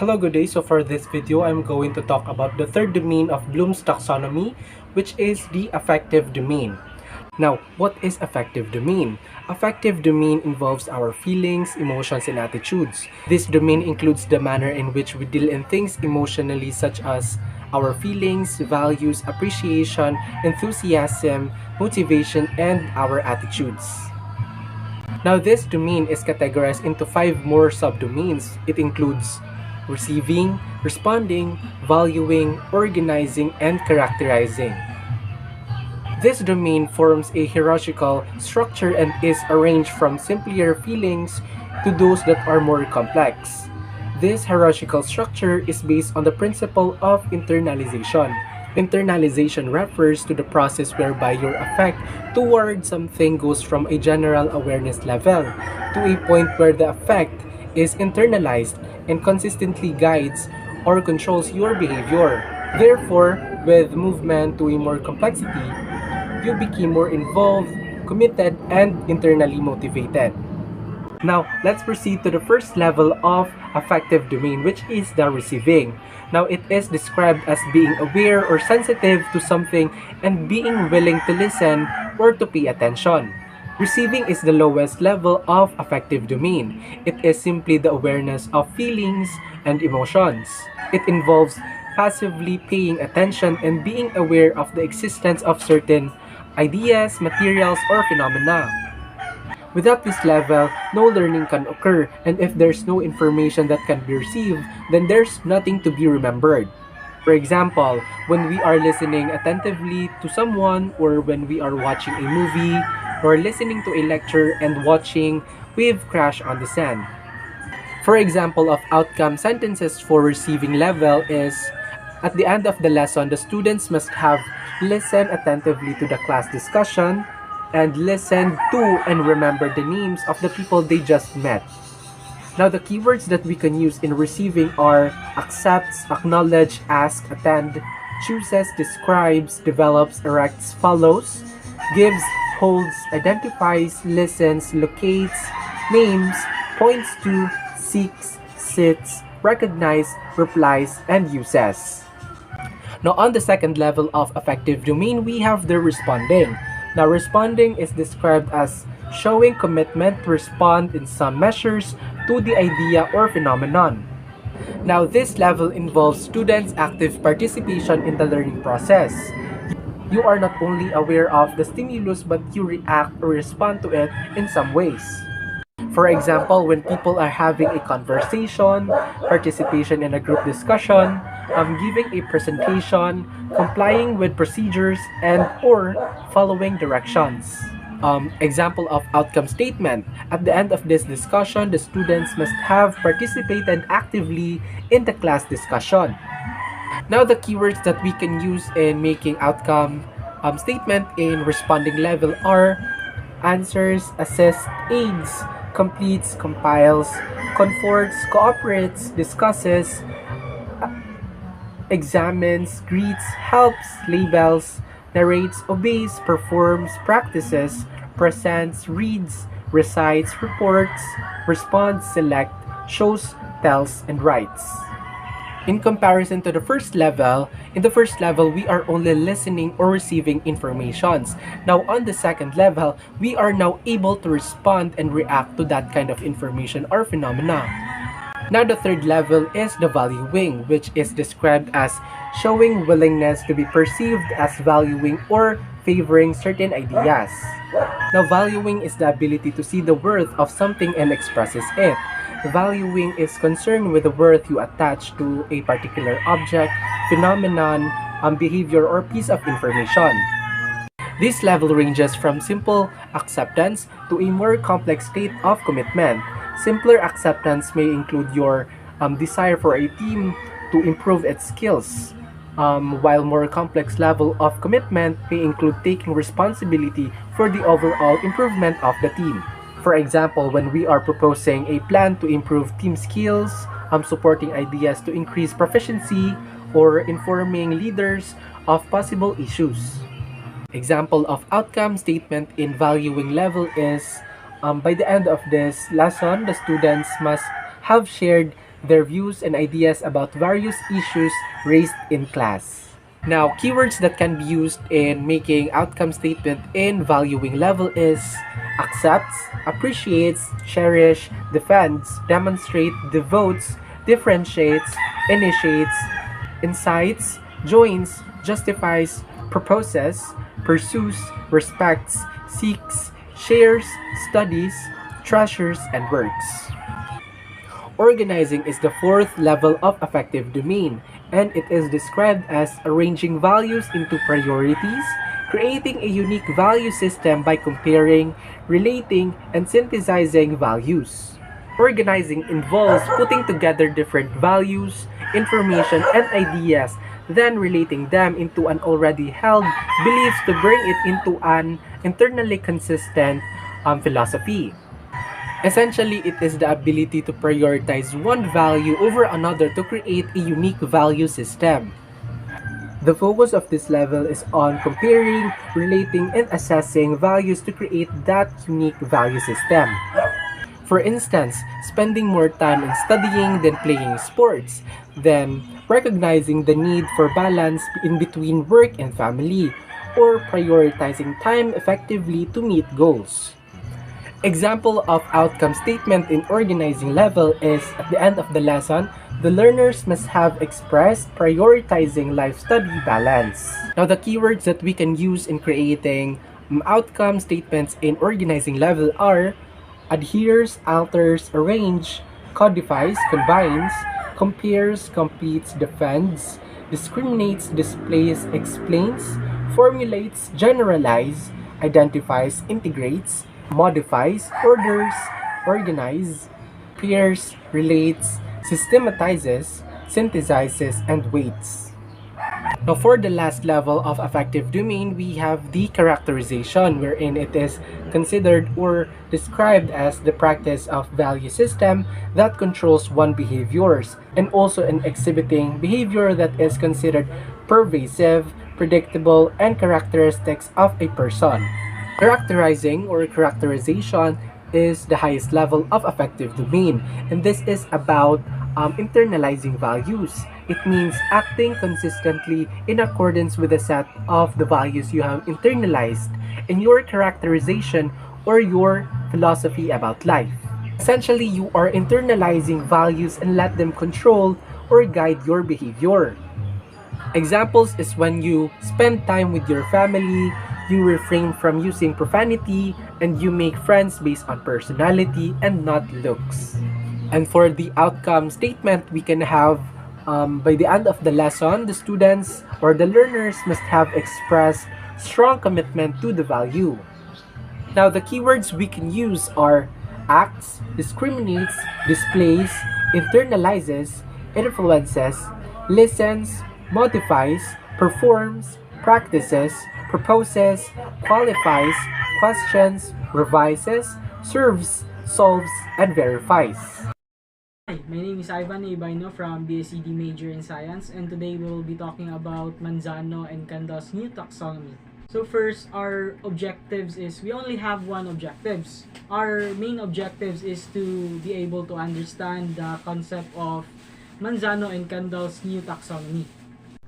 Hello, good day. So for this video, I'm going to talk about the third domain of Bloom's taxonomy, which is the affective domain. Now, what is affective domain? Affective domain involves our feelings, emotions, and attitudes. This domain includes the manner in which we deal in things emotionally, such as our feelings, values, appreciation, enthusiasm, motivation, and our attitudes. Now, this domain is categorized into 5 more subdomains. It includes receiving, responding, valuing, organizing, and characterizing. This domain forms a hierarchical structure and is arranged from simpler feelings to those that are more complex. This hierarchical structure is based on the principle of internalization. Internalization refers to the process whereby your affect toward something goes from a general awareness level to a point where the affect is internalized and consistently guides or controls your behavior. Therefore, with movement to a more complexity, you become more involved, committed, and internally motivated. Now, let's proceed to the first level of affective domain, which is the receiving. Now, it is described as being aware or sensitive to something and being willing to listen or to pay attention. Receiving is the lowest level of affective domain. It is simply the awareness of feelings and emotions. It involves passively paying attention and being aware of the existence of certain ideas, materials, or phenomena. Without this level, no learning can occur, and if there's no information that can be received, then there's nothing to be remembered. For example, when we are listening attentively to someone, or when we are watching a movie, or listening to a lecture and watching Wave Crash on the Sand. For example of outcome sentences for receiving level is, at the end of the lesson, the students must have listened attentively to the class discussion and listen to and remember the names of the people they just met. Now, the keywords that we can use in receiving are accepts, acknowledge, ask, attend, chooses, describes, develops, erects, follows, gives, holds, identifies, listens, locates, names, points to, seeks, sits, recognizes, replies, and uses. Now, on the second level of affective domain, we have the responding. Now, responding is described as showing commitment to respond in some measures to the idea or phenomenon. Now, this level involves students' active participation in the learning process. You are not only aware of the stimulus, but you react or respond to it in some ways. For example, when people are having a conversation, participation in a group discussion, giving a presentation, complying with procedures, and or following directions. Example of outcome statement. At the end of this discussion, the students must have participated actively in the class discussion. Now, the keywords that we can use in making outcome statement in responding level are answers, assists, aids, completes, compiles, comforts, cooperates, discusses, examines, greets, helps, labels, narrates, obeys, performs, practices, presents, reads, recites, reports, responds, select, shows, tells, and writes. In comparison to the first level, in the first level, we are only listening or receiving informations. Now, on the second level, we are now able to respond and react to that kind of information or phenomena. Now, the third level is the valuing, which is described as showing willingness to be perceived as valuing or favoring certain ideas. Now, valuing is the ability to see the worth of something and expresses it. Valuing is concerned with the worth you attach to a particular object, phenomenon, behavior, or piece of information. This level ranges from simple acceptance to a more complex state of commitment. Simpler acceptance may include your desire for a team to improve its skills, while more complex level of commitment may include taking responsibility for the overall improvement of the team. For example, when we are proposing a plan to improve team skills, supporting ideas to increase proficiency, or informing leaders of possible issues. Example of outcome statement in valuing level is, by the end of this lesson, the students must have shared their views and ideas about various issues raised in class. Now, keywords that can be used in making outcome statement in valuing level is accepts, appreciates, cherish, defends, demonstrate, devotes, differentiates, initiates, incites, joins, justifies, proposes, pursues, respects, seeks, shares, studies, treasures, and works. Organizing is the fourth level of affective domain, and it is described as arranging values into priorities, creating a unique value system by comparing, relating, and synthesizing values. Organizing involves putting together different values, information, and ideas, then relating them into an already held beliefs to bring it into an internally consistent philosophy. Essentially, it is the ability to prioritize one value over another to create a unique value system. The focus of this level is on comparing, relating, and assessing values to create that unique value system. For instance, spending more time in studying than playing sports, then recognizing the need for balance in between work and family, or prioritizing time effectively to meet goals. Example of outcome statement in organizing level is at the end of the lesson, the learners must have expressed prioritizing life study balance. Now the keywords that we can use in creating outcome statements in organizing level are adheres, alters, arrange, codifies, combines, compares, competes, defends, discriminates, displays, explains, formulates, generalize, identifies, integrates, modifies, orders, organize, pairs, relates, systematizes, synthesizes, and weights. Now, for the last level of affective domain, we have the characterization, wherein it is considered or described as the practice of value system that controls one behaviors, and also in exhibiting behavior that is considered pervasive, predictable, and characteristics of a person. Characterizing or characterization is the highest level of affective domain, and this is about internalizing values. It means acting consistently in accordance with the set of the values you have internalized in your characterization or your philosophy about life. Essentially, you are internalizing values and let them control or guide your behavior. Examples is when you spend time with your family, you refrain from using profanity, and you make friends based on personality and not looks. And for the outcome statement, we can have by the end of the lesson, the students or the learners must have expressed strong commitment to the value. Now, the keywords we can use are acts, discriminates, displays, internalizes, influences, listens, modifies, performs, practices, proposes, qualifies, questions, revises, serves, solves, and verifies. Hi, my name is Ivan Ibino from BSED major in science, and today we will be talking about Manzano and Kendall's new taxonomy. So first, our objectives is we only have one objectives. Our main objectives is to be able to understand the concept of Manzano and Kendall's new taxonomy.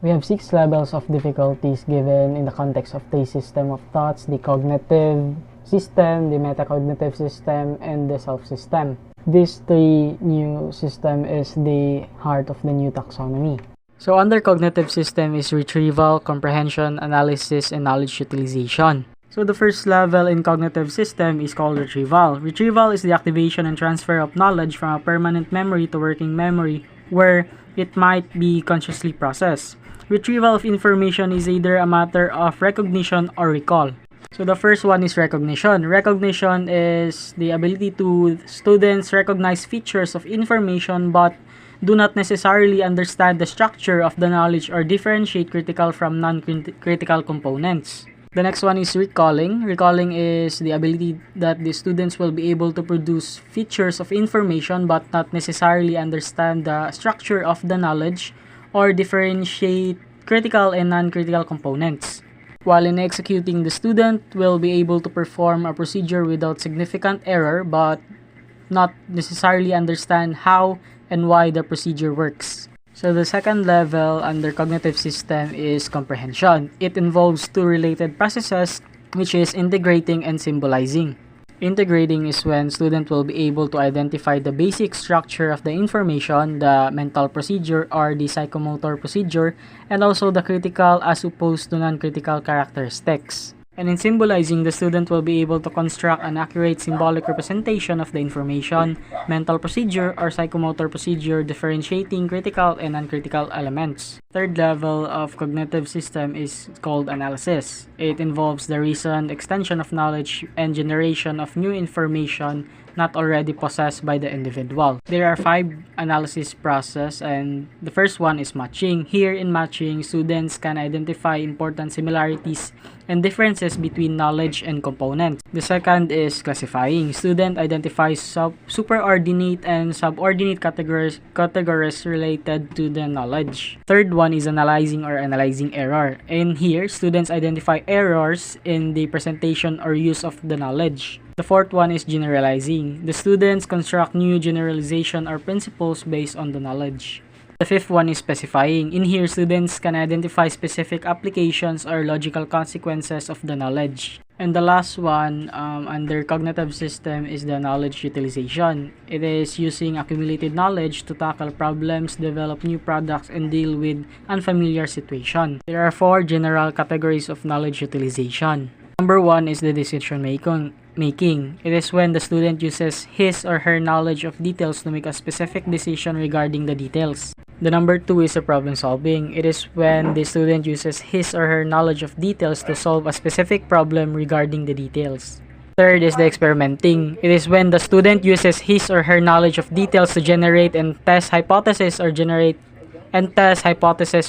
We have 6 levels of difficulties given in the context of the system of thoughts, the cognitive system, the metacognitive system, and the self-system. This 3 new system is the heart of the new taxonomy. So under cognitive system is retrieval, comprehension, analysis, and knowledge utilization. So the first level in cognitive system is called retrieval. Retrieval is the activation and transfer of knowledge from a permanent memory to working memory where it might be consciously processed. Retrieval of information is either a matter of recognition or recall. So the first one is recognition. Recognition is the ability to students recognize features of information but do not necessarily understand the structure of the knowledge or differentiate critical from non-critical components. The next one is recalling. Recalling is the ability that the students will be able to produce features of information but not necessarily understand the structure of the knowledge or differentiate critical and non-critical components. While in executing, the student will be able to perform a procedure without significant error but not necessarily understand how and why the procedure works. So the second level under cognitive system is comprehension. It involves two related processes, which is integrating and symbolizing. Integrating is when student will be able to identify the basic structure of the information, the mental procedure or the psychomotor procedure, and also the critical as opposed to non-critical characteristics. And in symbolizing, the student will be able to construct an accurate symbolic representation of the information, mental procedure, or psychomotor procedure, differentiating critical and uncritical elements. Third level of cognitive system is called analysis. It involves the reasoned extension of knowledge and generation of new information not already possessed by the individual. There are 5 analysis process, and the first one is matching. Here in matching, students can identify important similarities and differences between knowledge and components. The second is classifying. Student identifies superordinate and subordinate categories related to the knowledge. Third one is analyzing or analyzing error. And here, students identify errors in the presentation or use of the knowledge. The fourth one is generalizing. The students construct new generalization or principles based on the knowledge. The fifth one is specifying. In here, students can identify specific applications or logical consequences of the knowledge. And the last one under cognitive system is the knowledge utilization. It is using accumulated knowledge to tackle problems, develop new products, and deal with unfamiliar situations. There are 4 general categories of knowledge utilization. Number 1 is the decision making. It is when the student uses his or her knowledge of details to make a specific decision regarding the details. The number 2 is the problem solving. It is when the student uses his or her knowledge of details to solve a specific problem regarding the details. Third is the experimenting. It is when the student uses his or her knowledge of details to generate and test hypotheses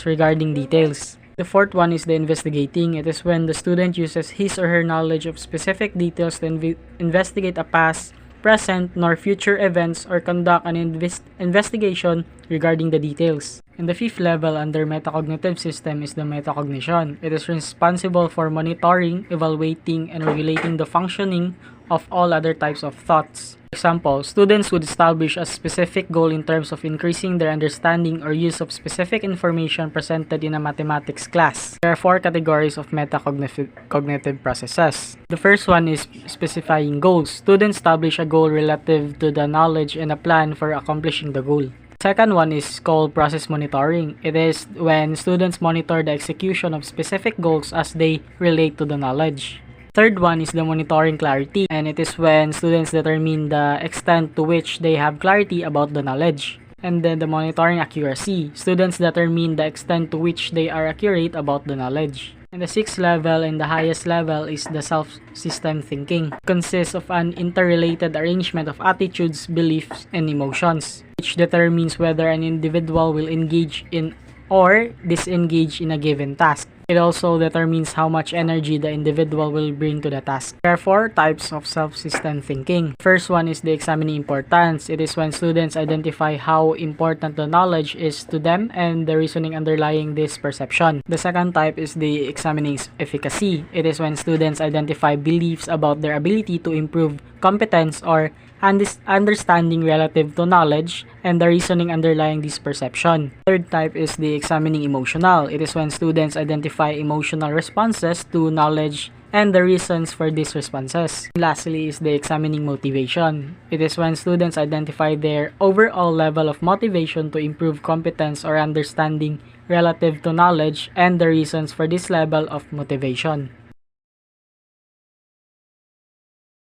regarding details. The fourth one is the investigating. It is when the student uses his or her knowledge of specific details to investigate a past, present, nor future events or conduct an investigation regarding the details. And the fifth level under metacognitive system is the metacognition. It is responsible for monitoring, evaluating, and regulating the functioning of all other types of thoughts. For example, students would establish a specific goal in terms of increasing their understanding or use of specific information presented in a mathematics class. There are 4 categories of metacognitive processes. The first one is specifying goals. Students establish a goal relative to the knowledge and a plan for accomplishing the goal. Second one is called process monitoring. It is when students monitor the execution of specific goals as they relate to the knowledge. Third one is the monitoring clarity, and it is when students determine the extent to which they have clarity about the knowledge. And then the monitoring accuracy. Students determine the extent to which they are accurate about the knowledge. And the 6th level and the highest level is the self-system thinking. It consists of an interrelated arrangement of attitudes, beliefs, and emotions, which determines whether an individual will engage in or disengage in a given task. It also determines how much energy the individual will bring to the task. There are 4 types of self-system thinking. First one is the examining importance. It is when students identify how important the knowledge is to them and the reasoning underlying this perception. The second type is the examining efficacy. It is when students identify beliefs about their ability to improve competence or understanding relative to knowledge and the reasoning underlying this perception. Third type is the examining emotional. It is when students identify emotional responses to knowledge and the reasons for these responses. Lastly is the examining motivation. It is when students identify their overall level of motivation to improve competence or understanding relative to knowledge and the reasons for this level of motivation.